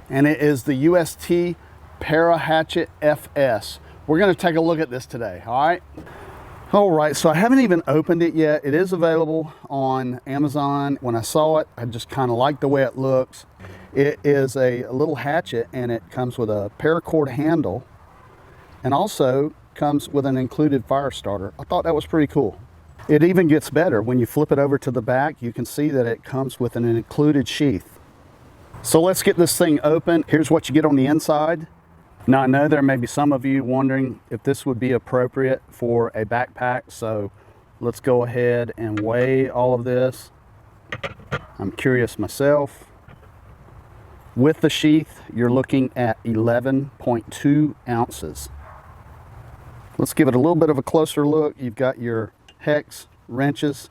and it is the UST Parahatchet FS. We're going to take a look at this today, all right? All right, so I haven't even opened it yet. It is available on Amazon. When I saw it, I just kind of liked the way it looks. It is a little hatchet, and it comes with a paracord handle, and also comes with an included fire starter. I thought that was pretty cool. It even gets better. When you flip it over to the back, you can see that it comes with an included sheath. So let's get this thing open. Here's what you get on the inside. Now I know there may be some of you wondering if this would be appropriate for a backpack, so let's go ahead and weigh all of this. I'm curious myself. With the sheath, you're looking at 11.2 ounces. Let's give it a little bit of a closer look. You've got your hex wrenches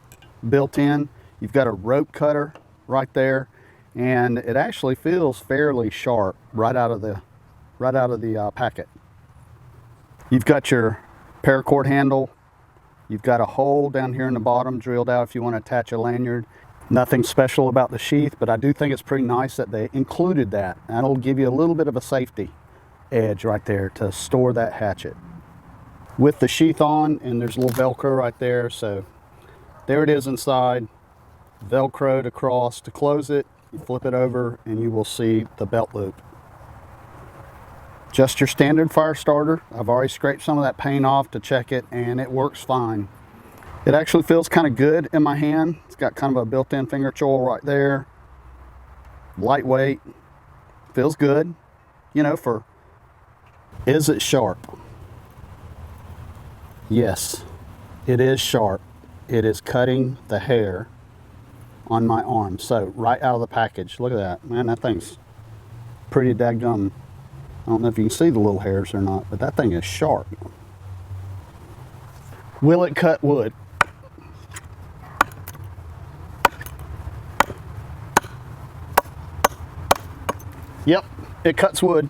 built in. You've got a rope cutter right there, and it actually feels fairly sharp right out of the packet. You've got your paracord handle. You've got a hole down here in the bottom drilled out if you want to attach a lanyard. Nothing special about the sheath, but I do think it's pretty nice that they included that. That'll give you a little bit of a safety edge right there to store that hatchet. With the sheath on, and there's a little Velcro right there, so there it is inside, Velcroed across. To close it, you flip it over and you will see the belt loop. Just your standard fire starter. I've already scraped some of that paint off to check it, and it works fine. It actually feels kind of good in my hand. It's got kind of a built-in finger choil right there. Lightweight, feels good. You know, is it sharp? Yes, it is sharp. It is cutting the hair on my arm. So right out of the package, look at that. Man, that thing's pretty dadgum. I don't know if you can see the little hairs or not, but that thing is sharp. Will it cut wood? Yep, it cuts wood.